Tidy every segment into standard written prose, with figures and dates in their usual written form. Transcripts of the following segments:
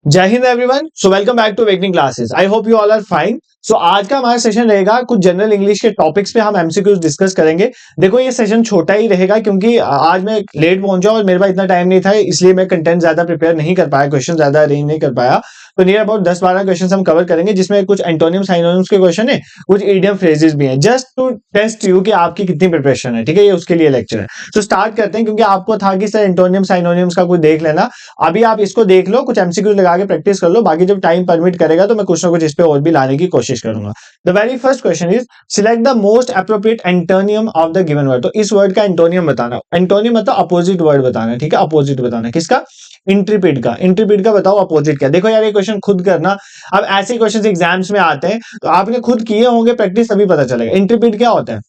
जय Hind everyone. So welcome back to awakening classes. I hope you all are fine. So आज का हमारा session रहेगा कुछ जनरल इंग्लिश के टॉपिक्स पे हम एमसीक्यूज डिस्कस करेंगे। देखो ये सेशन छोटा ही रहेगा क्योंकि आज मैं लेट पहुंचा और मेरे पास इतना टाइम नहीं था, इसलिए मैं कंटेंट ज्यादा प्रिपेयर नहीं कर पाया, क्वेश्चन ज्यादा अरेंज नहीं कर पाया। तो नियर अबाउट 10-12 क्वेश्चन हम कवर करेंगे, जिसमें कुछ एंटोनियम साइनोनिम्स के क्वेश्चन है, कुछ इडियम फ्रेजेस भी हैं, जस्ट टू टेस्ट यू कि आपकी कितनी प्रिपरेशन है। ठीक है, ये उसके लिए लेक्चर है। तो स्टार्ट करते हैं, क्योंकि आपको था कि सर एंटोनियम साइनोनिम्स का कुछ देख लेना। अभी आप इसको देख लो, कुछ एमसीक्यूज लगा के प्रैक्टिस कर लो, बाकी जब टाइम परमिट करेगा तो मैं कुछ ना कुछ इस पे और भी लाने की कोशिश करूंगा। The very first question is select the most appropriate antonym of the given word. तो इस वर्ड का एंटोनियम बताना। एंटोनियम मतलब अपोजिट वर्ड बताना है। ठीक है, अपोजिट बताना है किसका? इंट्रीपिड का। इंट्रीपिड का बताओ अपोजिट क्या। देखो यार, ये क्वेश्चन खुद करना। अब ऐसे क्वेश्चन एग्जाम्स में आते हैं तो आपने खुद किए होंगे प्रैक्टिस, तभी पता चलेगा। इंट्रीपिड क्या होता है?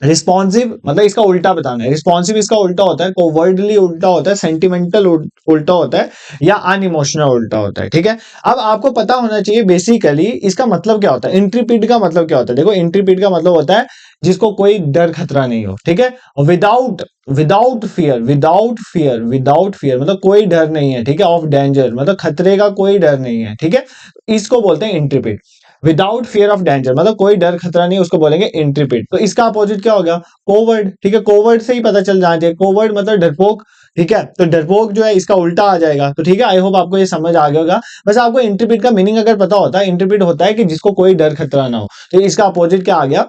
रिस्पॉन्सिव मतलब इसका उल्टा बताना है। रिस्पॉन्सिव इसका उल्टा होता है, कोवर्डली उल्टा होता है, सेंटिमेंटल उल्टा होता है, या अनइमोशनल उल्टा होता है। ठीक है, अब आपको पता होना चाहिए बेसिकली इसका मतलब क्या होता है। इंट्रीपिड का मतलब क्या होता है? देखो, इंट्रीपिड का मतलब होता है जिसको कोई डर खतरा नहीं हो। ठीक है, without without fear, without fear, without fear मतलब कोई डर नहीं है। ठीक है, ऑफ डेंजर मतलब खतरे का कोई डर नहीं है। ठीक है, इसको बोलते हैं इंट्रीपिड। विदाउट फियर ऑफ डेंजर मतलब कोई डर खतरा नहीं, उसको बोलेंगे इंट्रीपिड। तो इसका अपोजिट क्या हो गया? कोवर्ड। ठीक है, कोवर्ड से ही पता चल जाना चाहिए, कोवर्ड मतलब डरपोक। ठीक है, तो डरपोक जो है इसका उल्टा आ जाएगा। तो ठीक है, आई होप आपको ये समझ आ गया होगा। बस आपको इंट्रीपिड का मीनिंग अगर पता होता है, इंट्रीपिड होता है कि जिसको कोई डर खतरा ना हो। तो इसका अपोजिट क्या आ गया?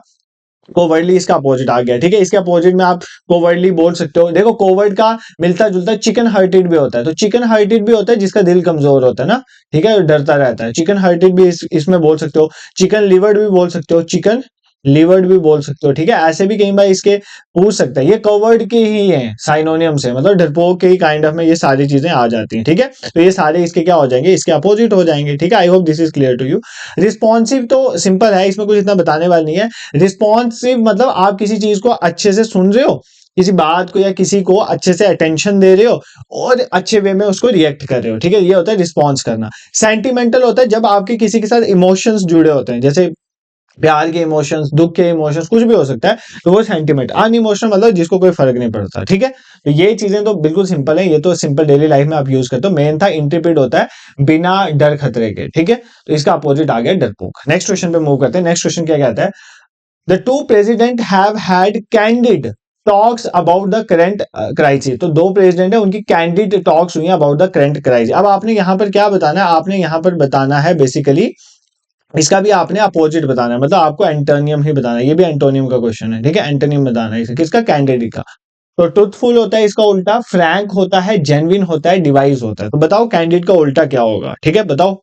कोवर्डली इसका अपोजिट आ गया। ठीक है, इसके अपोजिट में आप कोवर्डली बोल सकते हो। देखो, कोवर्ड का मिलता जुलता चिकन हार्टेड भी होता है। तो चिकन हार्टेड भी होता है जिसका दिल कमजोर होता है ना। ठीक है, डरता रहता है। चिकन हार्टेड भी इसमें बोल सकते हो। चिकन लिवर्ड भी बोल सकते हो, चिकन लिवर्ड भी बोल सकते हो। ठीक है, ऐसे भी कई बार इसके पूछ सकते हैं। ये कवर्ड के ही हैं, साइनोनियम से मतलब डरपोक के ही काइंड ऑफ में ये सारी चीजें आ जाती हैं। ठीक है, तो ये सारे इसके क्या हो जाएंगे? इसके अपोजिट हो जाएंगे। ठीक है, I hope this is clear to you. Responsive तो सिंपल है, इसमें कुछ इतना बताने वाला नहीं है। रिस्पॉन्सिव मतलब आप किसी चीज को अच्छे से सुन रहे हो, किसी बात को या किसी को अच्छे से अटेंशन दे रहे हो और अच्छे वे में उसको रिएक्ट कर रहे हो। ठीक है, ये होता है रिस्पॉन्स करना। सेंटिमेंटल होता है जब आपके किसी के साथ इमोशंस जुड़े होते हैं, जैसे प्यार के इमोशंस, दुख के इमोशंस, कुछ भी हो सकता है, तो वो सेंटिमेंट। अनइमोशनल मतलब जिसको कोई फर्क नहीं पड़ता। ठीक है, तो ये चीजें तो बिल्कुल सिंपल है, ये तो सिंपल डेली लाइफ में आप यूज करते हो। मेन था इंट्रीपिड होता है बिना डर खतरे के। ठीक है, तो इसका अपोजिट आ गया डरपोक। नेक्स्ट क्वेश्चन पे मूव करते हैं। नेक्स्ट क्वेश्चन क्या कहता है? The two president have had candid talks about the current crisis. तो दो प्रेसिडेंट है, उनकी कैंडिड टॉक्स हुई अबाउट द करंट क्राइसिस। अब आपने यहाँ पर क्या बताना है? आपने यहाँ पर बताना है बेसिकली इसका भी आपने अपोजिट बताना है, मतलब आपको एंटोनियम ही बताना है। ये भी एंटोनियम का क्वेश्चन है। ठीक है, एंटोनियम बताना है इसे किसका? कैंडिड का। तो ट्रुथफुल होता है इसका उल्टा, फ्रैंक होता है, जेन्युइन होता है, डिवाइस होता है। तो बताओ कैंडिड का उल्टा क्या होगा? ठीक है, बताओ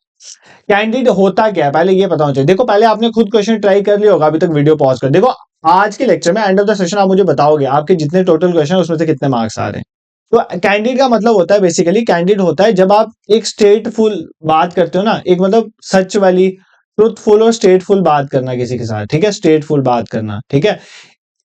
कैंडिड होता क्या है, पहले ये पता होना चाहिए। देखो, पहले आपने खुद क्वेश्चन ट्राई कर लिया होगा, अभी तक वीडियो पॉज कर देखो। आज के लेक्चर में एंड ऑफ द सेशन आप मुझे बताओगे आपके जितने टोटल क्वेश्चन उसमें से कितने मार्क्स आ रहे हैं। तो कैंडिड का मतलब होता है बेसिकली, कैंडिड होता है जब आप एक स्टेटफुल बात करते हो ना, एक मतलब सच वाली, ट्रुथफुल और स्टेटफुल बात करना किसी के साथ। ठीक है, स्टेटफुल बात करना। ठीक है,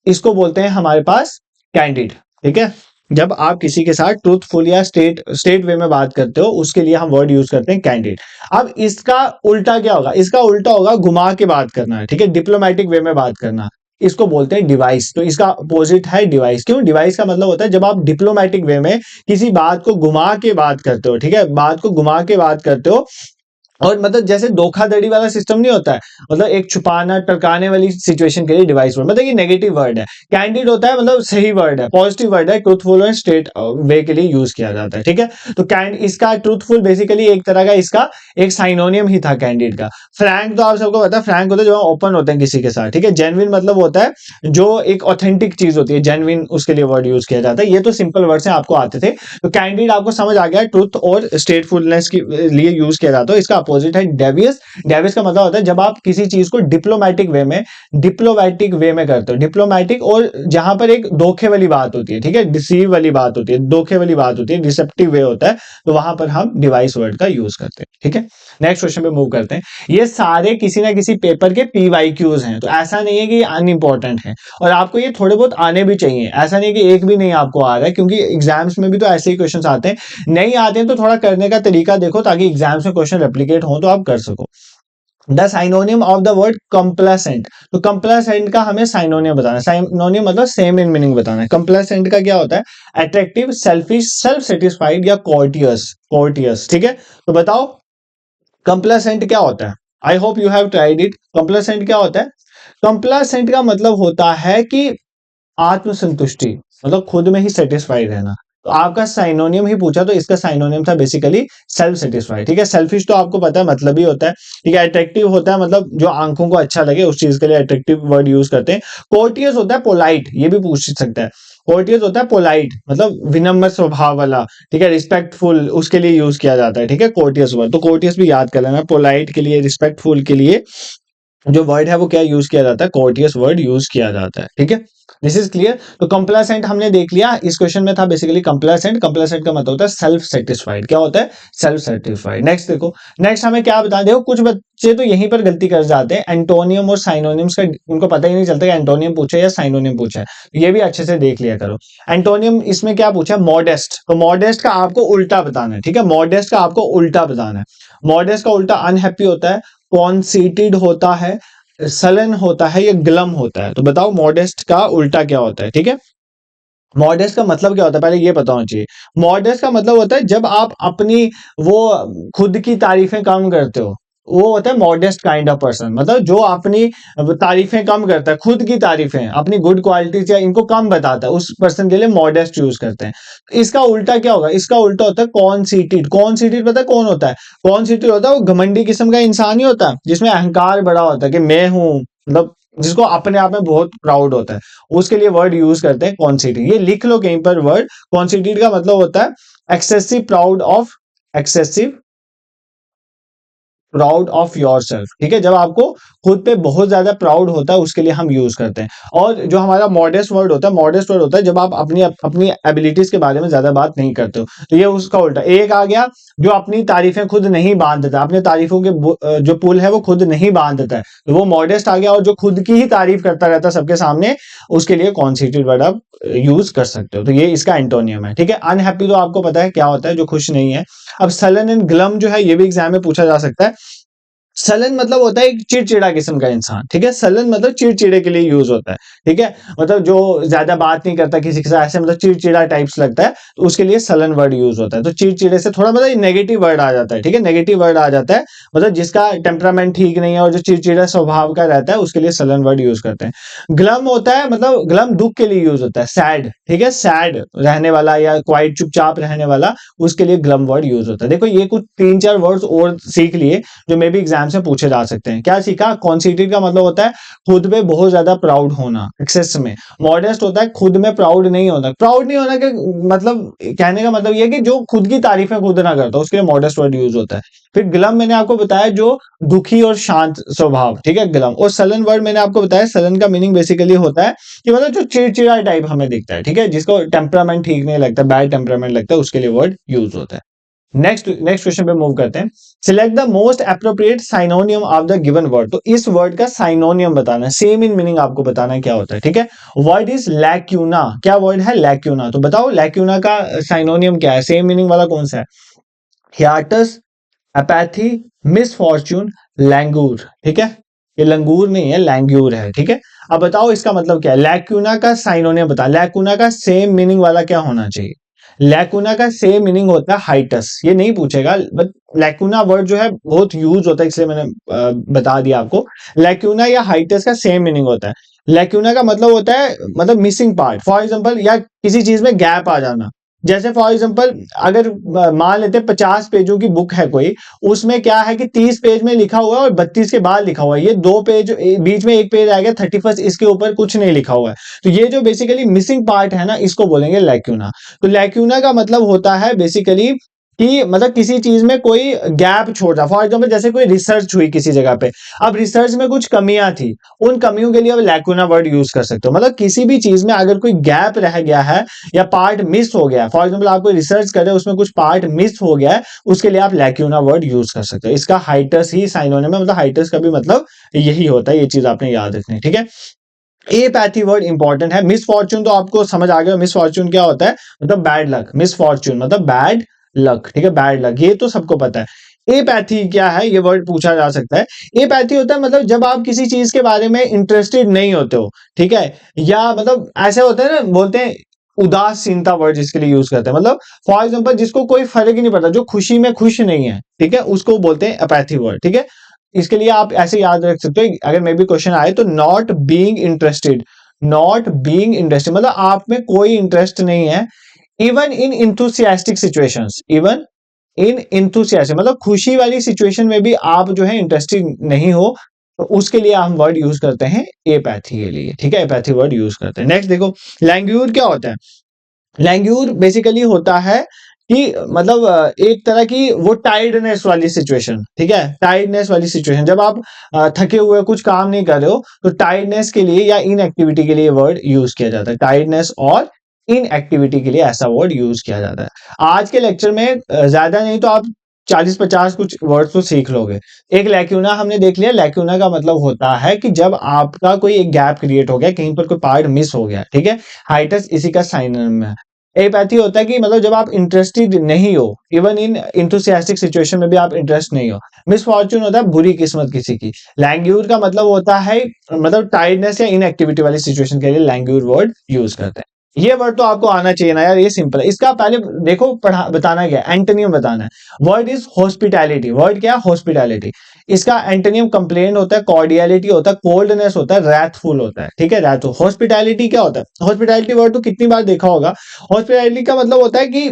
इसको बोलते हैं हमारे पास कैंडिड। ठीक है, जब आप किसी के साथ ट्रूथफुल या स्टेट वे में बात करते हो, उसके लिए हम वर्ड यूज करते हैं कैंडिड। अब इसका उल्टा क्या होगा? इसका उल्टा होगा घुमा के बात करना है। ठीक है, डिप्लोमेटिक वे में बात करना, इसको बोलते हैं डिवाइस। तो इसका अपोजिट है डिवाइस। क्यों? डिवाइस का मतलब होता है जब आप डिप्लोमेटिक वे में किसी बात को घुमा के बात करते हो। ठीक है, बात को घुमा के बात करते हो, और मतलब जैसे धोखाधड़ी वाला सिस्टम नहीं होता है, मतलब एक छुपाना टरकाने वाली सिचुएशन के लिए डिवाइस वर्ड, मतलब ये नेगेटिव वर्ड है। कैंडिड होता है मतलब सही वर्ड है, पॉजिटिव वर्ड है, ट्रूथफुल और स्ट्रेट वे के लिए यूज किया जाता है। ठीक है, तो इसका ट्रूथफुल बेसिकली एक तरह का इसका एक साइनोनियम ही था कैंडिड का। फ्रैंक तो आप सबको पता है, फ्रैंक होता है जो ओपन होते हैं किसी के साथ। ठीक है, जेन्युइन मतलब होता है जो एक ऑथेंटिक चीज होती है, जेन्युइन, उसके लिए वर्ड यूज किया जाता है। ये तो सिंपल वर्ड है, आपको आते थे। तो कैंडिड आपको समझ आ गया, ट्रूथ और स्टेटफुलनेस के लिए यूज किया जाता है। इसका अपोजिट है डेवियस। डेवियस का मतलब होता है जब आप किसी चीज को डिप्लोमेटिक वे में करते हो। डिप्लोमेटिक और जहां पर एक धोखे वाली बात होती है। ठीक है, डिसीव वाली बात होती है, धोखे वाली बात होती है, डिसेप्टिव वे होता है, तो वहां पर हम डिवाइस वर्ड का यूज करते हैं। ठीक है, नेक्स्ट क्वेश्चन पे मूव करते हैं। ये सारे किसी ना किसी पेपर के पीवाईक्यूज हैं, तो ऐसा नहीं है कि अनइंपॉर्टेंट है, और आपको ये थोड़े बहुत आने भी चाहिए। ऐसा नहीं कि एक भी नहीं आपको आ रहा है, क्योंकि एग्जाम्स में भी तो ऐसे ही क्वेश्चन आते हैं। नहीं आते हैं तो थोड़ा करने का तरीका देखो, ताकि एग्जाम्स में क्वेश्चन रेप्लिकेट हो तो आप कर सको। The synonym of the word complacent. तो कंप्लेसेंट का हमें साइनोनियम बताना है। साइनोनियम मतलब सेम इन मीनिंग बताना है। कंप्लेसेंट का क्या होता है? अट्रैक्टिव, सेल्फिश, सेल्फ सेटिस्फाइड या कोर्टियस। कोर्टियस। ठीक है, तो बताओ कंप्लेसेंट क्या होता है? I hope you have tried it. Complacent क्या होता है? कंप्लेसेंट का मतलब होता है कि आत्मसंतुष्टि, मतलब खुद में ही सेटिस्फाइड रहना। तो आपका साइनोनियम ही पूछा, तो इसका साइनोनियम था बेसिकली सेल्फ सेटिस्फाइड। ठीक है, सेल्फिश तो आपको पता है मतलब ही होता है। ठीक है, अट्रैक्टिव होता है मतलब जो आंखों को अच्छा लगे उस चीज के लिए अट्रैक्टिव वर्ड यूज करते हैं। कोर्टियस होता है पोलाइट, ये भी पूछ सकता है। कोर्टियस होता है पोलाइट, मतलब विनम्र स्वभाव वाला। ठीक है, रिस्पेक्टफुल उसके लिए यूज किया जाता है। ठीक है, कोर्टियस वर्ड, तो कोर्टियस भी याद कर लेना। पोलाइट के लिए, रिस्पेक्टफुल के लिए जो वर्ड है वो क्या यूज किया जाता है? कोर्टियस वर्ड यूज किया जाता है। ठीक है, दिस इज क्लियर। तो कंप्लेसेंट हमने देख लिया, इस क्वेश्चन में था बेसिकली कंप्लेसेंट। कंप्लेसेंट का मतलब होता है सेल्फ सेटिस्फाइड। क्या होता है? Self satisfied. नेक्स्ट देखो, नेक्स्ट हमें क्या बता, देखो कुछ बच्चे तो यहीं पर गलती कर जाते हैं, एंटोनियम और साइनोनियम्स का उनको पता ही नहीं चलता कि एंटोनियम पूछा या साइनोनियम पूछा है। ये भी अच्छे से देख लिया करो। एंटोनियम इसमें क्या पूछा है? मॉडेस्ट। तो मॉडेस्ट का आपको उल्टा बताना है। ठीक है, मॉडेस्ट का आपको उल्टा बताना है। मॉडेस्ट का उल्टा अनहैप्पी होता है, कॉन्सीटेड होता है, सलन होता है, या ग्लम होता है। तो बताओ मॉडेस्ट का उल्टा क्या होता है? ठीक है, मॉडेस्ट का मतलब क्या होता है पहले ये पता होना चाहिए। मॉडेस्ट का मतलब होता है जब आप अपनी वो खुद की तारीफें कम करते हो, वो होता है मॉडेस्ट काइंड ऑफ पर्सन। मतलब जो अपनी तारीफें कम करता है, खुद की तारीफें, अपनी गुड क्वालिटीज या इनको कम बताता है, उस पर्सन के लिए मॉडेस्ट यूज करते हैं। इसका उल्टा क्या होगा? इसका उल्टा होता है कॉन्सीटेड। कॉन्सीटेड पता है कौन होता है? कॉन्सीटेड होता है वो घमंडी किस्म का इंसान ही होता है, जिसमें अहंकार बड़ा होता है कि मैं हूं, मतलब जिसको अपने आप में बहुत प्राउड होता है, उसके लिए वर्ड यूज करते हैं कॉन्सिटेड। ये लिख लो कहीं पर वर्ड। कॉन्सिटेड का मतलब होता है excessive proud of, excessive proud of your self. ठीक है, जब आपको खुद पे बहुत ज्यादा प्राउड होता है उसके लिए हम यूज करते हैं। और जो हमारा मॉडेस्ट वर्ड होता है, मॉडेस्ट वर्ड होता है जब आप अपनी अपनी एबिलिटीज के बारे में ज्यादा बात नहीं करते हो। तो ये उसका उल्टा। एक आ गया जो अपनी तारीफें खुद नहीं बांधता, अपने तारीफों के जो पुल है वो खुद नहीं बांधता है, तो वो मॉडेस्ट आ गया। और जो खुद की ही तारीफ करता रहता है सबके सामने, उसके लिए कॉन्सिटेड वर्ड आप यूज कर सकते हो। तो ये इसका एंटोनियम है। ठीक है, अनहैप्पी तो आपको पता है क्या होता है, जो खुश नहीं है। अब सलन एंड ग्लम जो है ये भी एग्जाम में पूछा जा सकता है। सलन मतलब होता है एक चिड़चिड़ा किस्म का इंसान। ठीक है, सलन मतलब चिड़चिड़े के लिए यूज होता है। ठीक है, मतलब जो ज्यादा बात नहीं करता किसी के साथ, ऐसे मतलब चिड़चिड़ा टाइप्स लगता है, तो उसके लिए सलन वर्ड यूज होता है। तो चिड़चिड़े से थोड़ा मतलब नेगेटिव वर्ड आ जाता है। ठीक है, नेगेटिव वर्ड आ जाता है, मतलब जिसका टेम्परामेंट ठीक नहीं है और जो चिड़चिड़ा स्वभाव का रहता है उसके लिए सलन वर्ड यूज करते हैं। ग्लम होता है, मतलब ग्लम दुख के लिए यूज होता है, सैड। ठीक है, सैड रहने वाला या क्वाइट चुपचाप रहने वाला, उसके लिए ग्लम वर्ड यूज होता है। देखो ये कुछ 3-4 वर्ड्स और सीख लिए जो मे बी एग्जाम से पूछे जा सकते हैं। क्या सीखा? कॉन्सिटेड का मतलब होता है खुद पे बहुत ज्यादा प्राउड होना, एक्सेस में। मॉडेस्ट होता है खुद में प्राउड नहीं होना। प्राउड नहीं होना के मतलब कहने का मतलब ये है कि जो खुद की तारीफें खुद ना करता, उसके लिए मॉडेस्ट वर्ड यूज होता है। फिर ग्लम मैंने आपको बताया जो दुखी और शांत स्वभाव। ठीक है, ग्लम। और सलन वर्ड मैंने आपको बताया, सलन का मीनिंग बेसिकली होता है कि मतलब जो चिड़चिड़ा टाइप हमें दिखता है। ठीक है, जिसको टेम्परामेंट ठीक नहीं लगता, बैड टेम्परामेंट लगता है, उसके लिए वर्ड यूज होता है। नेक्स्ट नेक्स्ट क्वेश्चन पे मूव करते हैं। Select the most appropriate synonym of the given word. तो इस वर्ड का साइनोनियम बताना है, सेम इन मीनिंग आपको बताना है क्या होता है। ठीक है, वर्ड इज लैक्यूना। क्या वर्ड है? लैक्यूना। तो बताओ लैक्यूना का साइनोनियम क्या है, सेम मीनिंग वाला कौन सा है? Hiatus, apathy, misfortune, langur. ठीक है, ये लंगूर नहीं है, लैंग्यूर है। ठीक है, अब बताओ इसका मतलब क्या है? लैक्यूना का साइनोनियम बता। लैक्यूना का सेम मीनिंग वाला क्या होना चाहिए? लैकुना का सेम मीनिंग होता है हाइटस। ये नहीं पूछेगा, बट लैकुना वर्ड जो है बहुत यूज होता है, इसलिए मैंने बता दिया आपको। लैकुना या हाइटस का सेम मीनिंग होता है। लैकुना का मतलब होता है मतलब मिसिंग पार्ट, फॉर एग्जांपल, या किसी चीज में गैप आ जाना। जैसे फॉर एग्जांपल अगर मान लेते हैं 50 पेजों की बुक है कोई, उसमें क्या है कि 30 पेज में लिखा हुआ है और 32 के बाद लिखा हुआ है। ये 2 पेज बीच में एक पेज आ गया 31, इसके ऊपर कुछ नहीं लिखा हुआ है। तो ये जो बेसिकली मिसिंग पार्ट है ना, इसको बोलेंगे लैक्यूना। तो लैक्यूना का मतलब होता है बेसिकली कि मतलब किसी चीज में कोई गैप छोड़ा। फॉर एग्जांपल जैसे कोई रिसर्च हुई किसी जगह पे, अब रिसर्च में कुछ कमियां थी, उन कमियों के लिए अब लैक्यूना वर्ड यूज कर सकते हो। मतलब किसी भी चीज में अगर कोई गैप रह गया है या पार्ट मिस हो गया है, फॉर एग्जांपल आप कोई रिसर्च कर रहे हो उसमें कुछ पार्ट मिस हो गया है, उसके लिए आप लैक्यूना वर्ड यूज कर सकते हो। इसका हाइटस ही साइनोनिम है, मतलब हाइटस का भी मतलब यही होता है। ये चीज आपने याद रखनी है। ठीक है, एपैथी वर्ड इंपॉर्टेंट है। मिसफॉर्चून तो आपको समझ आ गया, मिसफॉर्चून क्या होता है? मतलब बैड लक। मिसफॉर्चून मतलब बैड लक। ठीक है, बैड लक, ये तो सबको पता है। एपैथी क्या है, ये वर्ड पूछा जा सकता है। एपैथी होता है मतलब जब आप किसी चीज के बारे में इंटरेस्टेड नहीं होते हो। ठीक है, या मतलब ऐसे होता है ना, बोलते हैं उदासीनता वर्ड जिसके लिए यूज करते हैं, मतलब फॉर एग्जांपल जिसको कोई फर्क ही नहीं पड़ता, जो खुशी में खुश नहीं है, ठीक है, उसको बोलते हैं अपैथी वर्ड। ठीक है, इसके लिए आप ऐसे याद रख सकते हो, अगर मे बी क्वेश्चन आए तो not being interested, not being interested मतलब आप में कोई इंटरेस्ट नहीं है, even in enthusiastic situations, even in enthusiastic मतलब खुशी वाली सिचुएशन में भी आप जो है इंटरेस्टेड नहीं हो, तो उसके लिए हम वर्ड यूज करते हैं एपैथी के लिए। ठीक है, एपैथी वर्ड यूज करते हैं। नेक्स्ट देखो, लैंग्यूर क्या होता है? लैंग्यूर बेसिकली होता है कि मतलब एक तरह की वो टायर्डनेस वाली सिचुएशन। ठीक है, टायर्डनेस वाली सिचुएशन, जब आप थके हुए कुछ काम नहीं कर रहे हो, तो टायर्डनेस के लिए या इनएक्टिविटी के लिए वर्ड यूज किया जाता है। टायर्डनेस और इनएक्टिविटी के लिए ऐसा वर्ड यूज किया जाता है। आज के लेक्चर में ज्यादा नहीं तो आप 40-50 कुछ वर्ड्स तो सीख लोगे। एक लैक्यूना हमने देख लिया, लैक्यूना का मतलब होता है कि जब आपका कोई एक गैप क्रिएट हो गया, कहीं पर कोई पार्ट मिस हो गया। ठीक है, हाइटस इसी का साइनोनिम है। एपैथी होता है कि मतलब जब आप इंटरेस्टेड नहीं हो, इवन इन इंथुसियास्टिक सिचुएशन में भी आप इंटरेस्ट नहीं हो। मिसफॉर्चून होता है बुरी किस्मत किसी की। लैंग्यूर का मतलब होता है मतलब टायर्डनेस या इनएक्टिविटी वाली सिचुएशन के लिए लैंग्यूर वर्ड यूज करते हैं। ये वर्ड तो आपको आना चाहिए ना यार, ये सिंपल है। इसका पहले देखो पढ़ा बताना क्या है, एंटोनियम बताना है। Word is hospitality. वर्ड क्या है? हॉस्पिटैलिटी। इसका एंटोनियम कंप्लेन होता है, कॉर्डियलिटी होता है, कोल्डनेस होता है, रैथफुल होता है। ठीक है, रैथफुल। हॉस्पिटैलिटी क्या होता है? हॉस्पिटैलिटी वर्ड तो कितनी बार देखा होगा। हॉस्पिटैलिटी का मतलब होता है कि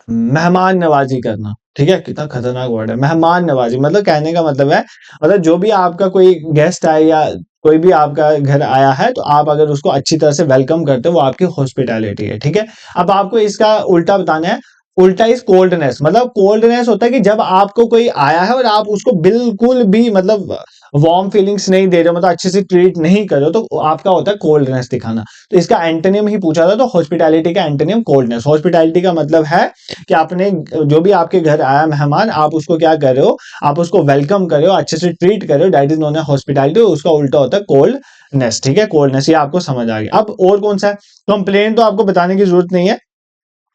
मेहमान नवाजी करना। ठीक है, कितना खतरनाक वर्ड है मेहमान नवाजी। मतलब कहने का मतलब है, मतलब जो भी आपका कोई गेस्ट आए या कोई भी आपका घर आया है, तो आप अगर उसको अच्छी तरह से वेलकम करते हो, वो आपकी हॉस्पिटैलिटी है। ठीक है, अब आपको इसका उल्टा बताना है। उल्टा इज कोल्डनेस। मतलब कोल्डनेस होता है कि जब आपको कोई आया है और आप उसको बिल्कुल भी मतलब वार्म फीलिंग्स नहीं दे रहे हो, मतलब अच्छे से ट्रीट नहीं कर रहे हो, तो आपका होता है कोल्डनेस दिखाना। तो इसका एंटोनिम ही पूछा था, तो हॉस्पिटैलिटी का एंटोनिम कोल्डनेस। हॉस्पिटैलिटी का मतलब है कि आपने जो भी आपके घर आया मेहमान, आप उसको क्या कर रहे हो? आप उसको वेलकम कर रहे हो, अच्छे से ट्रीट कर रहे हो, that is known as hospitality. उसका उल्टा होता है कोल्डनेस। ठीक है, कोल्डनेस, ये आपको समझ आ गया। अब और कौन सा है? कंप्लेन तो आपको बताने की जरूरत नहीं है।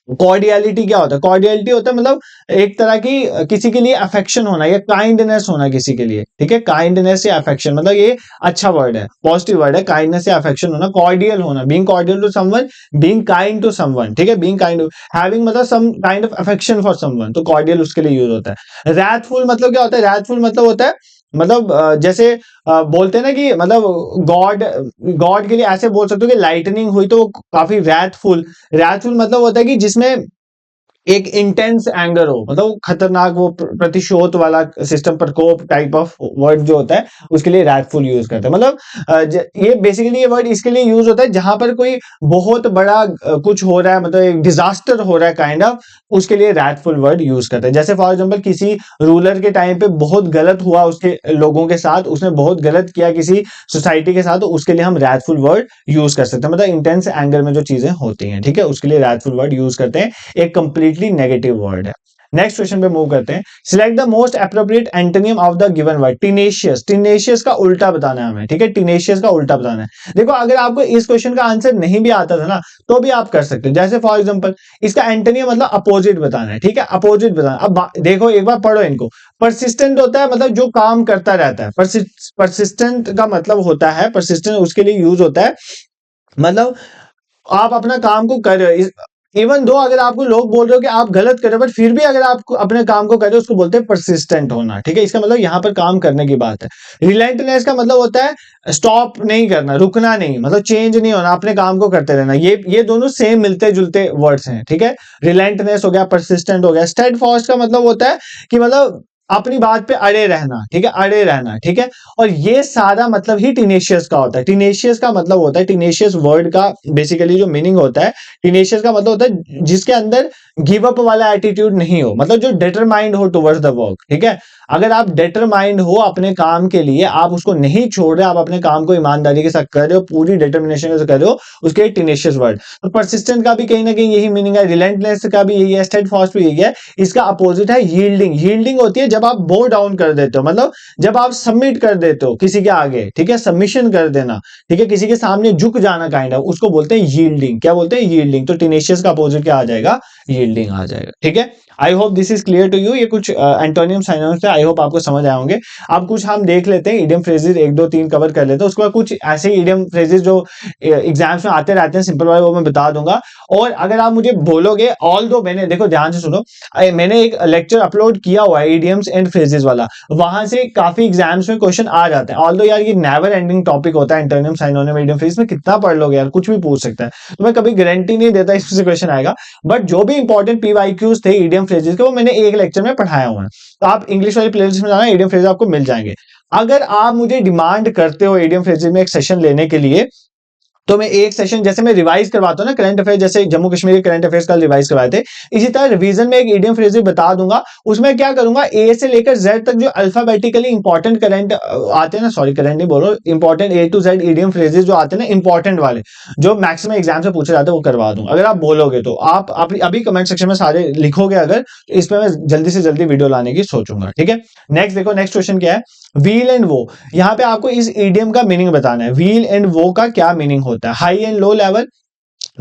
कॉर्डियलिटी क्या होता है? कॉर्डियलिटी होता है मतलब एक तरह की किसी के लिए अफेक्शन होना या काइंडनेस होना किसी के लिए। ठीक है, काइंडनेस या अफेक्शन, मतलब ये अच्छा वर्ड है, पॉजिटिव वर्ड है। काइंडनेस या अफेक्शन होना, कॉर्डियल होना, being cordial to someone, being kind to someone. ठीक है, बीइंग काइंड, हैविंग मतलब some kind of affection for someone, तो कॉर्डियल उसके लिए यूज होता है। रैथफुल मतलब क्या होता है? रैथफुल मतलब होता है मतलब जैसे बोलते हैं ना कि मतलब गॉड, गॉड के लिए ऐसे बोल सकते हो कि लाइटनिंग हुई तो वो काफी रैथफुल। रैथफुल मतलब होता है कि जिसमें एक इंटेंस एंगर हो, मतलब वो खतरनाक, वो प्रतिशोध वाला सिस्टम, प्रकोप टाइप ऑफ वर्ड जो होता है, उसके लिए रैथफुल यूज करते हैं। मतलब ये बेसिकली ये वर्ड इसके लिए यूज होता है जहां पर कोई बहुत बड़ा कुछ हो रहा है, मतलब एक डिजास्टर हो रहा है काइंड ऑफ, उसके लिए रैथफुल वर्ड यूज करते हैं। जैसे फॉर एग्जांपल किसी रूलर के टाइम पे बहुत गलत हुआ उसके लोगों के साथ, उसने बहुत गलत किया किसी सोसाइटी के साथ, तो उसके लिए हम रैथफुल वर्ड यूज कर सकते हैं। मतलब इंटेंस एंगर में जो चीजें होती हैं, ठीक है, उसके लिए रैथफुल वर्ड यूज करते हैं। एक कंप्लीटली नेगेटिव वर्ड है। नेक्स्ट क्वेश्चन पे मूव करते हैं। Select the most appropriate antonym of the given word. Tenacious. Tenacious का उल्टा बताना है हमें। ठीक है, टीनेशियस का उल्टा बताना है। देखो अगर आपको इस क्वेश्चन का आंसर नहीं भी आता था ना, तो भी आप कर सकते हो। जैसे फॉर एग्जांपल इसका एंटोनिम मतलब अपोजिट बताना है। ठीक है, अपोजिट बताना। अब देखो एक बार पढ़ो इनको। परसिस्टेंट होता है मतलब जो काम करता रहता है। परसिस्टेंट का मतलब होता है, परसिस्टेंट उसके लिए यूज होता है मतलब आप अपना काम को कर रहे हो, इवन दो अगर आपको लोग बोल रहे हो कि आप गलत कर रहे हो, बट फिर भी अगर आप अपने काम को कर रहे हो, उसको बोलते हैं परसिस्टेंट होना। ठीक है, इसका मतलब यहां पर काम करने की बात है। रिलेंटनेस का मतलब होता है स्टॉप नहीं करना, रुकना नहीं, मतलब चेंज नहीं होना, अपने काम को करते रहना। ये दोनों सेम मिलते जुलते वर्ड्स हैं। ठीक है, रिलेंटनेस हो गया, परसिस्टेंट हो गया। स्टेडफास्ट का मतलब होता है कि मतलब अपनी बात पे अड़े रहना। ठीक है, अड़े रहना। ठीक है, और ये सारा मतलब ही टीनेशियस का होता है। टीनेशियस का मतलब होता है, टीनेशियस वर्ड का बेसिकली जो मीनिंग होता है, टीनेशियस का मतलब होता है जिसके अंदर गिव अप वाला एटीट्यूड नहीं हो, मतलब जो डिटरमाइंड हो टुवर्ड्स द वर्क। ठीक है, अगर आप डिटरमाइंड हो अपने काम के लिए, आप उसको नहीं छोड़ रहे, आप अपने काम को ईमानदारी के साथ कर रहे हो, पूरी डिटर्मिनेशन से कर रहे हो, उसके टीनेशियस वर्ड। तो परसिस्टेंट का भी कहीं ना कहीं यही मीनिंग है, रिलेंटलेस का भी यही है, स्टेडफास्ट भी यही है। इसका अपोजिट है यील्डिंग। यील्डिंग होती है जब आप बो डाउन कर देते हो, मतलब जब आप सबमिट कर देते हो किसी के आगे। ठीक है, सबमिशन कर देना। ठीक है, किसी के सामने झुक जाना काइंड ऑफ, उसको बोलते हैं यील्डिंग। क्या बोलते हैं? यील्डिंग। तो टीनेशियस का अपोजिट क्या आ जाएगा? यील्डिंग आ जाएगा। ठीक है, I hope this is clear to you. ये कुछ एंटोनियम सिनोनिम्स है, आई होप आपको समझ आए होंगे। अब कुछ हम देख लेते हैं इडियम फ्रेजेस, 1 2 3 कवर कर लेते हैं, उसके बाद कुछ ऐसे इडियम फ्रेजेस जो एग्जाम्स में आते रहते हैं सिंपल वाले, वो मैं बता दूंगा। और अगर आप मुझे बोलोगे, ऑल दो मैंने, देखो ध्यान से सुनो, मैंने एक लेक्चर अपलोड किया हुआ है इडियम्स एंड फ्रेजेस वाला, वहां से काफी एग्जाम्स में क्वेश्चन आ जाते हैं। ऑल दो यार ये नेवर एंडिंग टॉपिक होता है, एंटोनियम सिनोनिम इडियम फ्रेज में कितना पढ़ लोगे यार, कुछ भी पूछ सकता है, तो मैं कभी गारंटी नहीं देता इसमें क्वेश्चन आएगा। बट जो भी इंपॉर्टेंट पीवाईक्यूज थे इडियम फ्रेजेस के, वो मैंने एक लेक्चर में पढ़ाया हुआ है। तो आप इंग्लिश वाली प्लेलिस्ट में जाना, इडियम फ्रेजेस आपको मिल जाएंगे। अगर आप मुझे डिमांड करते हो इडियम फ्रेजेस में एक सेशन लेने के लिए, तो मैं एक सेशन जैसे मैं रिवाइज करवाता हूं ना करंट अफेयर, जैसे जम्मू कश्मीर के करंट अफेयर्स का रिवाइज करवाए थे, इसी तरह रिवीजन में एक इडियम फ्रेज बता दूंगा। उसमें क्या करूंगा, ए से लेकर जेड तक जो अल्फाबेटिकली इंपॉर्टेंट करंट आते हैं ना, सॉरी करंट नहीं बोलो, important A to Z idiom phrases जो आते हैं ना इंपॉर्टेंट वाले, जो मैक्सिमम एग्जाम से पूछे जाते हैं, वो करवा दूंगा। अगर आप बोलोगे तो आप अभी कमेंट सेक्शन में सारे लिखोगे अगर, तो इसमें मैं जल्दी से जल्दी वीडियो लाने की सोचूंगा, ठीक है। नेक्स्ट देखो, नेक्स्ट क्वेश्चन क्या है, व्हील एंड वो। यहाँ पे आपको इस इडियम का मीनिंग बताना है, व्हील एंड वो का क्या मीनिंग होता है। High and low level,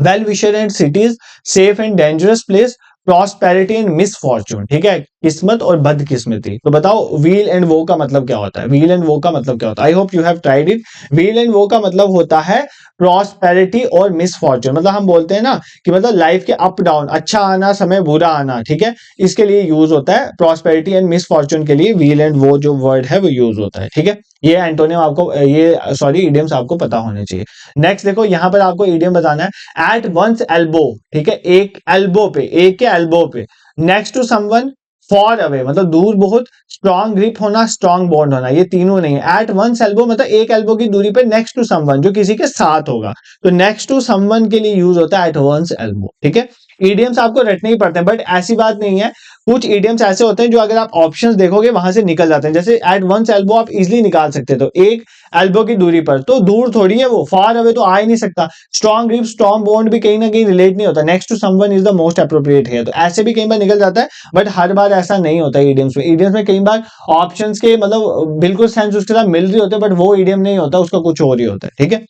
well wisher and cities, safe and dangerous place, prosperity and misfortune, ठीक है, किस्मत और बदकिस्मती। तो बताओ व्हील एंड वो का मतलब क्या होता है, व्हील एंड वो का मतलब क्या होता है। I hope you have tried it. Wheel and वो का मतलब होता है प्रॉस्पेरिटी और मिसफॉर्चून। मतलब हम बोलते हैं ना कि मतलब लाइफ के अप डाउन, अच्छा आना समय बुरा आना, ठीक है, इसके लिए यूज होता है। प्रॉस्पेरिटी एंड मिसफॉर्चून के लिए व्हील एंड वो जो वर्ड है वो यूज होता है, ठीक है। ये एंटोनियम आपको, ये सॉरी इडियम्स आपको पता होने चाहिए। नेक्स्ट देखो, यहां पर आपको इडियम बताना है, एट वंस एल्बो, ठीक है, एक एल्बो पे, एक के एल्बो पे, next to someone, far away मतलब दूर बहुत, स्ट्रॉन्ग ग्रिप होना, स्ट्रॉन्ग बॉन्ड होना, ये तीनों नहीं है। एट वंस एल्बो मतलब एक एल्बो की दूरी पे, नेक्स्ट टू समवन जो किसी के साथ होगा, तो नेक्स्ट टू समवन के लिए यूज होता है एट वंस एल्बो, ठीक है। इडियम्स आपको रटने ही पड़ते हैं, बट ऐसी बात नहीं है, कुछ इडियम्स ऐसे होते हैं जो अगर आप ऑप्शंस देखोगे वहां से निकल जाते हैं। जैसे एट वंस एल्बो आप इजिली निकाल सकते, तो एक एल्बो की दूरी पर, तो दूर थोड़ी है वो, फार अवे तो आ ही नहीं सकता। स्ट्रॉन्ग ग्रिप, स्ट्रॉन्ग बॉन्ड भी कहीं ना कहीं रिलेट नहीं होता। Next to someone is the most appropriate है, तो ऐसे भी कई बार निकल जाता है, बट हर बार ऐसा नहीं होता है इडियम्स में। इडियम्स में कई बार ऑप्शंस के मतलब बिल्कुल सेंस उसके साथ मिल रही होते हैं, बट वो इडियम नहीं होता, उसका कुछ और ही होता है, ठीक है।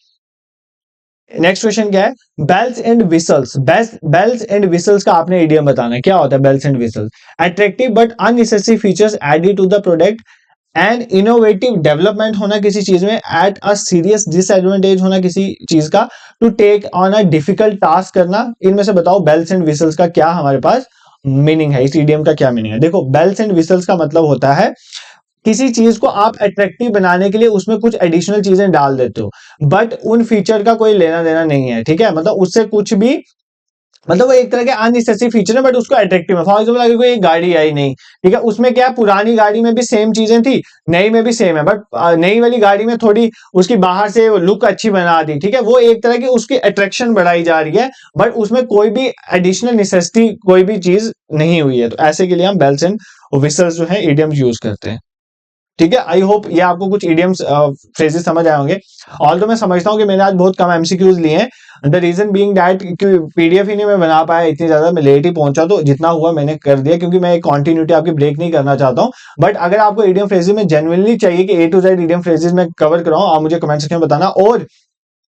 नेक्स्ट क्वेश्चन क्या है, bells and whistles. Bells and whistles का आपने इडियम बताना है, क्या होता है bells and whistles. Attractive but unnecessary features added to the product, and innovative development होना किसी चीज में, एट अ सीरियस डिसएडवांटेज होना किसी चीज का, to take on a difficult task करना। इनमें से बताओ बेल्स एंड विसल्स का क्या हमारे पास मीनिंग है, इस इडियम का क्या मीनिंग है। देखो बेल्स एंड विसल्स का मतलब होता है किसी चीज को आप अट्रैक्टिव बनाने के लिए उसमें कुछ एडिशनल चीजें डाल देते हो, बट उन फीचर का कोई लेना देना नहीं है, ठीक है। मतलब उससे कुछ भी, मतलब वो एक तरह के अननेसेसरी फीचर है, बट उसको अट्रैक्टिव है। फॉर एग्जाम्पल अगर कोई गाड़ी आई नहीं, ठीक है, उसमें क्या है, पुरानी गाड़ी में भी सेम चीजें थी, नई में भी सेम है, बट नई वाली गाड़ी में थोड़ी उसकी बाहर से लुक अच्छी बना दी, ठीक है, वो एक तरह की उसकी अट्रैक्शन बढ़ाई जा रही है, बट उसमें कोई भी एडिशनल नेसेसिटी कोई भी चीज नहीं हुई है। तो ऐसे के लिए हम बेल्स एंड व्हिसल्स जो है इडियम्स यूज करते हैं, ठीक है। आई होप ये आपको कुछ इडियम्स फ्रेजेस समझ आए होंगे। ऑल तो मैं समझता हूँ कि मैंने आज बहुत कम एमसीक्यूज लिए हैं, the reason being that PDF ही नहीं मैं बना पाया इतनी ज्यादा, मैं लेट ही पहुंचा, तो जितना हुआ मैंने कर दिया, क्योंकि मैं एक कंटिन्यूटी आपकी ब्रेक नहीं करना चाहता हूँ। बट अगर आपको इडियम फ्रेजेस में जेन्युइनली चाहिए कि ए टू जेड इडियम फ्रेजेस में कवर कराऊं, आप मुझे कमेंट सेक्शन में बताना, और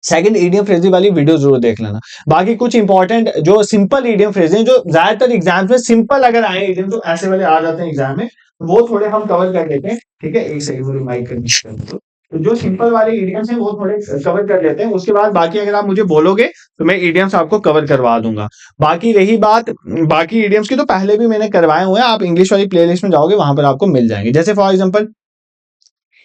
सेकंड इडियम फ्रेजेस वाली वीडियो जरूर देख लेना। बाकी कुछ इंपॉर्टेंट जो सिंपल इडियम फ्रेजेस जो ज्यादातर एग्जाम में सिंपल अगर आए इडियम, तो ऐसे वाले आ जाते हैं एग्जाम में, वो थोड़े हम कवर कर लेते हैं, ठीक है। एक सेकंड मेरी माइक कंडीशन, तो जो सिंपल वाले इडियम्स हैं वो थोड़े कवर कर लेते हैं, उसके बाद बाकी अगर आप मुझे बोलोगे तो मैं इडियम्स आपको कवर करवा दूंगा। बाकी रही बात बाकी इडियम्स की, तो पहले भी मैंने करवाए हुए हैं, आप इंग्लिश वाली प्लेलिस्ट में जाओगे वहां पर आपको मिल जाएंगे। जैसे फॉर एग्जाम्पल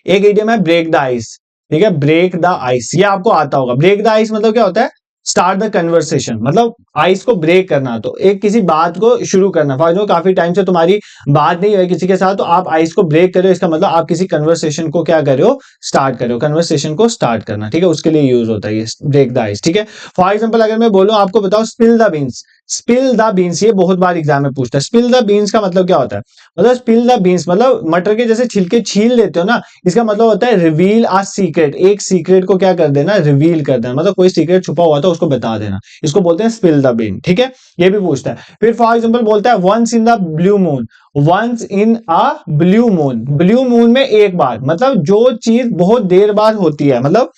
एक इडियम है ब्रेक द आइस, ठीक है, ब्रेक द आइस, ये आपको आता होगा। ब्रेक द आइस मतलब क्या होता है, स्टार्ट द कन्वर्सेशन, मतलब आइस को ब्रेक करना, तो एक किसी बात को शुरू करना। फॉर एग्जाम्पल काफी टाइम से तुम्हारी बात नहीं हुई किसी के साथ, तो आप आइस को ब्रेक कर रहे हो, इसका मतलब आप किसी कन्वर्सेशन को क्या कर रहे हो, स्टार्ट कर रहे हो, कन्वर्सेशन को स्टार्ट करना, ठीक है, उसके लिए यूज होता है ये ब्रेक द आइस, ठीक है। फॉर एग्जाम्पल अगर मैं बोलूं आपको, बताओ spill the beans, spill the beans, ये बहुत बार एग्जाम में पूछता है। स्पिल द बीन्स का मतलब क्या होता है, मतलब स्पिल द बीन्स मतलब मटर के जैसे छिलके छील लेते हो ना, इसका मतलब होता है रिवील अ सीक्रेट, एक सीक्रेट को क्या कर देना, रिवील कर देना, मतलब कोई सीक्रेट छुपा हुआ था उसको बता देना, इसको बोलते हैं स्पिल द बीन, ठीक है। ये भी पूछता है। फिर फॉर एग्जांपल बोलता है once in the blue moon, once in a blue moon में एक बार, मतलब जो चीज बहुत देर बाद होती है, मतलब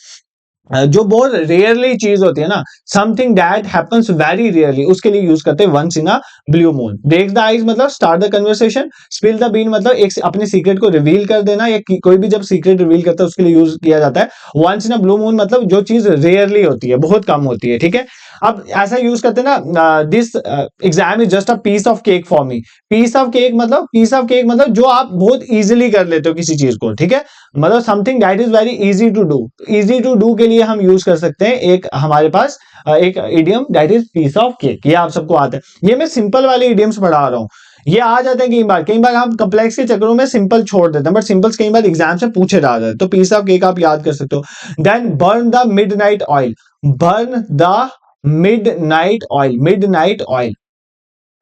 जो बहुत रेयरली चीज होती है ना, something that happens very rarely, उसके लिए यूज करते हैं once in a blue moon. Break the ice मतलब start the conversation, spill the bean मतलब एक अपने सीक्रेट को रिवील कर देना, या कोई भी जब सीक्रेट रिवील करता है उसके लिए यूज किया जाता है। Once in a blue moon मतलब जो चीज रेयरली होती है, बहुत कम होती है, ठीक है। अब ऐसा यूज करते हैं ना, this exam is just a piece of cake for me. Piece of cake मतलब जो आप बहुत इजीली कर लेते हो किसी चीज को, ठीक है। मतलब something that is very easy to do. Easy to do के लिए हम यूज कर सकते हैं एक हमारे पास एक idiom that is peace of cake. ये आप सबको आता है। ये मैं सिंपल वाले इडियम्स पढ़ा रहा हूँ। ये आ जाते हैं कई बार हम कम्प्लेक्स के चक्करों में सिंपल छोड़ देते हैं, बट सिंपल्स कई बार एग्जाम से पूछे जाते हैं, तो पीस ऑफ केक आप याद कर सकते हो। Then burn the midnight oil. Burn the midnight oil. Midnight oil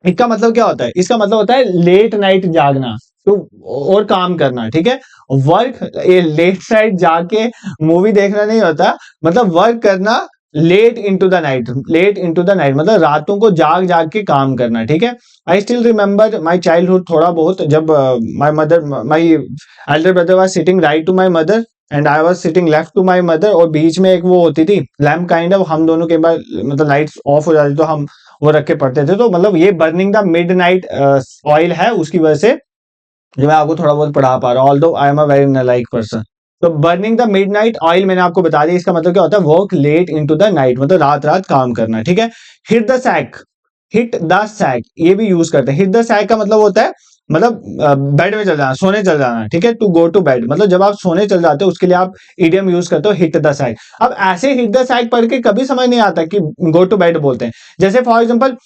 इसका मतलब क्या होता है? इसका मतलब होता है लेट नाइट जागना, तो और काम करना, ठीक है। वर्क, ये लेट नाइट जाके मूवी देखना नहीं होता, मतलब वर्क करना late into the night. Late into the night मतलब रातों को जाग जाग के काम करना, ठीक है। I still remember my childhood, थोड़ा बहुत, जब my elder brother was sitting right to my mother and I was sitting left to my mother, और बीच में एक वो होती थी लैम्प काइंड ऑफ, हम दोनों के बाद मतलब लाइट्स ऑफ हो जाती तो हम वो रख के पढ़ते थे। तो मतलब ये बर्निंग द मिडनाइट ऑयल है, उसकी वजह से जो मैं आपको थोड़ा बहुत पढ़ा पा रहा हूँ, although I am a very नालायक पर्सन। तो बर्निंग द मिडनाइट ऑयल मैंने आपको बता दिया, इसका मतलब क्या होता है? Work late into the night, मतलब रात रात काम करना, ठीक है। Hit the sack. Hit the sack ये भी यूज करते हैं। हिट द सैक का मतलब होता है मतलब बेड में चल जाना, सोने चल जाना, ठीक है। टू गो टू बेड मतलब जब आप सोने चल जाते हो उसके लिए आप इडियम यूज करते हो हिट द सैक। अब ऐसे हिट द सैक पढ़ के कभी समझ नहीं आता कि गो टू बेड बोलते हैं। जैसे फॉर एग्जाम्पल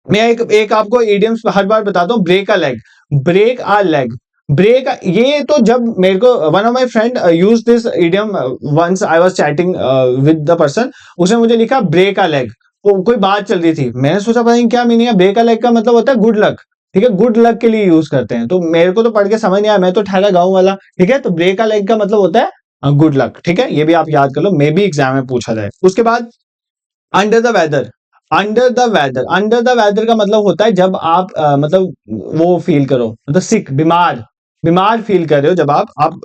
मैं एक आपको इडियम्स हर बार बताता हूँ, break a leg. Break a leg. Break, ये तो जब मेरे को one of my friend use this idiom once I was chatting with the person, उसने मुझे लिखा ब्रेक अ लेग। तो कोई बात चल रही थी, मैंने सोचा पता नहीं क्या मीनिंग है। ब्रेक अ लेग का मतलब होता है गुड लक, ठीक है। गुड लक के लिए यूज करते हैं। तो मेरे को तो पढ़ के समझ नहीं आया, मैं तो ठहरा गाँव वाला, ठीक है। तो ब्रेक अ लेग का मतलब होता है गुड लक, ठीक है। ये भी आप याद कर लो, मे भी एग्जाम में पूछा जाए। उसके बाद under the weather. Under the weather. Under the weather का मतलब होता है जब आप मतलब वो फील करो, मतलब सिक, बीमार। बीमार फील कर रहे हो, जब आप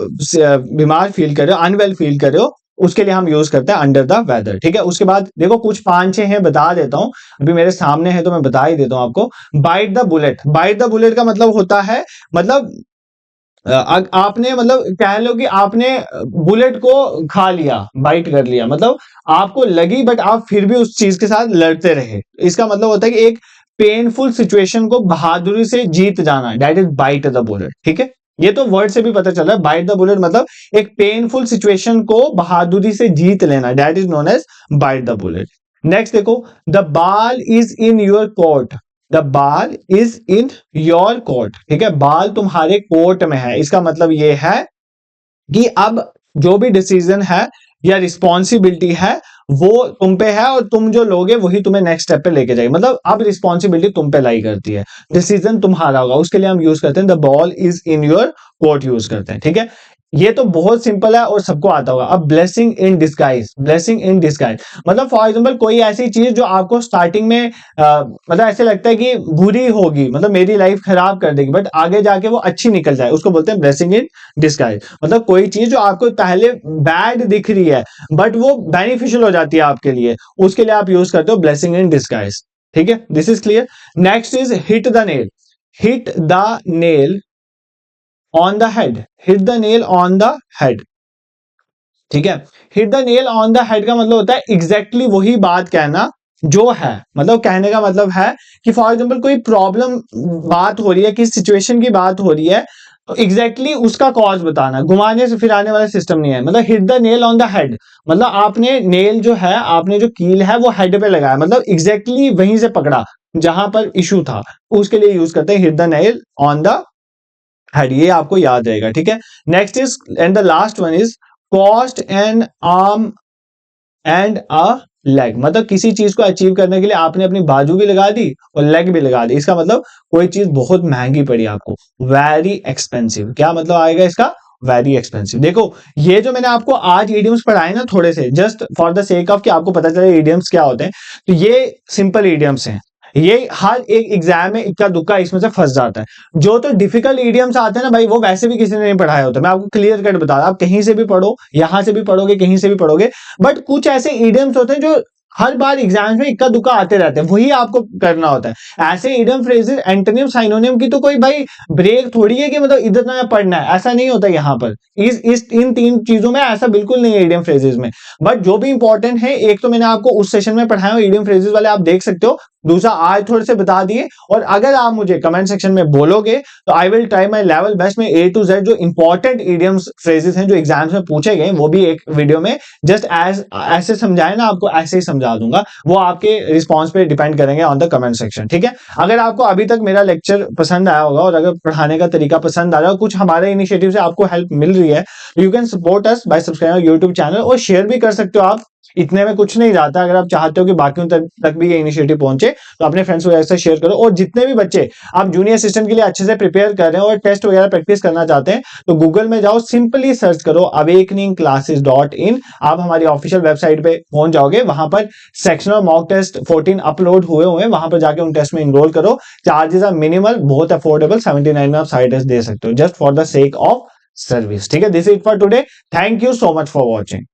बीमार फील कर रहे हो, अनवेल फील कर रहे हो, उसके लिए हम यूज करते हैं अंडर द वेदर, ठीक है। उसके बाद देखो कुछ 5-6 हैं, बता देता हूं, अभी मेरे सामने है तो मैं बता ही देता हूं आपको। Bite the bullet. Bite the bullet का मतलब होता है मतलब आपने मतलब कह लो कि आपने बुलेट को खा लिया, बाइट कर लिया, मतलब आपको लगी बट आप फिर भी उस चीज के साथ लड़ते रहे। इसका मतलब होता है कि एक पेनफुल सिचुएशन को बहादुरी से जीत जाना, that is bite the bullet, ठीक है। ये तो वर्ड से भी पता चल रहा है, बाइट द बुलेट मतलब एक पेनफुल सिचुएशन को बहादुरी से जीत लेना, that is known as bite the bullet. Next देखो, the ball is in your court. The ball is in your court, ठीक है। बाल तुम्हारे कोर्ट में है, इसका मतलब ये है कि अब जो भी डिसीजन है या रिस्पॉन्सिबिलिटी है वो तुम पे है, और तुम जो लोगे वही तुम्हें नेक्स्ट स्टेप पे लेके जाएगी। मतलब अब रिस्पॉन्सिबिलिटी तुम पे लाई करती है, डिसीजन तुम्हारा होगा, उसके लिए हम यूज करते हैं the ball is in your court use करते हैं, ठीक है। ये तो बहुत सिंपल है और सबको आता होगा। अब blessing in disguise. Blessing in disguise मतलब फॉर एग्जांपल कोई ऐसी चीज जो आपको स्टार्टिंग में मतलब ऐसे लगता है कि बुरी होगी, मतलब मेरी लाइफ खराब कर देगी, बट आगे जाके वो अच्छी निकल जाए, उसको बोलते हैं ब्लेसिंग इन डिस्गाइज। मतलब कोई चीज जो आपको पहले बैड दिख रही है बट वो बेनिफिशियल हो जाती है आपके लिए, उसके लिए आप यूज करते हो ब्लेसिंग इन डिस्गाइज, ठीक है। This is clear. Next is hit the nail. Hit the nail on the head. Hit the nail on the head, ठीक है। Hit the nail on the head का मतलब होता है एग्जैक्टली वही बात कहना जो है। मतलब कहने का मतलब है कि फॉर एग्जांपल कोई प्रॉब्लम बात हो रही है, किस सिचुएशन की बात हो रही है, तो एग्जैक्टली उसका कॉज बताना, घुमाने से फिराने वाला सिस्टम नहीं है। मतलब hit the nail on the head मतलब आपने नेल जो है, आपने जो कील है वो हेड पे लगाया, मतलब एग्जैक्टली वहीं से पकड़ा जहां पर इशू था, उसके लिए यूज करते हैं hit the nail on the head. ये आपको याद रहेगा, ठीक है। Next is and the last one is cost N arm and a leg. मतलब किसी चीज को अचीव करने के लिए आपने अपनी बाजू भी लगा दी और लेग भी लगा दी। इसका मतलब कोई चीज बहुत महंगी पड़ी आपको, वेरी एक्सपेंसिव। क्या मतलब आएगा इसका? Very expensive. देखो ये जो मैंने आपको आज इडियम्स पढ़ाए ना, थोड़े से just for the sake of कि आपको पता चले इडियम्स क्या होते हैं, तो ये सिंपल इडियम्स हैं। ये हर एक एग्जाम में इक्का दुक्का इसमें से फंस जाता है। जो तो डिफिकल्ट ईडियम्स आते हैं ना भाई, वो वैसे भी किसी ने नहीं पढ़ाया होता, मैं आपको क्लियर कट बता रहा, आप कहीं से भी पढ़ो, यहां से भी पढ़ोगे, कहीं से भी पढ़ोगे, बट कुछ ऐसे ईडियम्स होते हैं जो हर बार एग्जाम्स में इक्का दुक्का आते रहते हैं, वही आपको करना होता है। ऐसे इडियम फ्रेजेस, एंटोनिम, साइनोनिम की तो कोई भाई ब्रेक थोड़ी है कि मतलब इतना पढ़ना है, ऐसा नहीं होता यहाँ पर। इस इन तीन चीजों में ऐसा बिल्कुल नहीं है इडियम फ्रेजेस में। बट जो भी इंपॉर्टेंट है, एक तो मैंने आपको उस सेशन में पढ़ाया इडियम फ्रेजेस वाले, आप देख सकते हो, दूसरा आज थोड़े से बता दिए, और अगर आप मुझे कमेंट सेक्शन में बोलोगे तो I will try my level best में A to Z जो इंपॉर्टेंट इडियम्स फ्रेजेस हैं जो एग्जाम्स में पूछे गए, वो भी एक वीडियो में जस्ट ऐसे समझाए ना आपको, ऐसे ही समझा दूंगा। वो आपके रिस्पॉन्स पे डिपेंड करेंगे ऑन द कमेंट सेक्शन, ठीक है। अगर आपको अभी तक मेरा लेक्चर पसंद आया होगा और अगर पढ़ाने का तरीका पसंद आ रहा है, कुछ हमारे इनिशिएटिव से आपको हेल्प मिल रही है, you can support us bye subscribing YouTube channel, और शेयर भी कर सकते हो आप, इतने में कुछ नहीं जाता। अगर आप चाहते हो कि बाकियों तक भी ये इनिशिएटिव पहुंचे तो अपने फ्रेंड्स वगैरह से शेयर करो। और जितने भी बच्चे आप जूनियर असिस्टेंट के लिए अच्छे से प्रिपेयर कर रहे हैं और टेस्ट वगैरह प्रैक्टिस करना चाहते हैं, तो गूगल में जाओ, सिंपली सर्च करो awakeningclasses.in, आप हमारी ऑफिशियल वेबसाइट पे पहुंच जाओगे। वहां पर सेक्शनल मॉक टेस्ट 14 अपलोड हुए हैं, वहां पर जाके उन टेस्ट में इनरोल करो। चार्जेस आर मिनिमल, बहुत अफोर्डेबल, 79 में आप सारे टेस्ट दे सकते हो, just for the sake of service, ठीक है। This is for today, thank you so much for watching.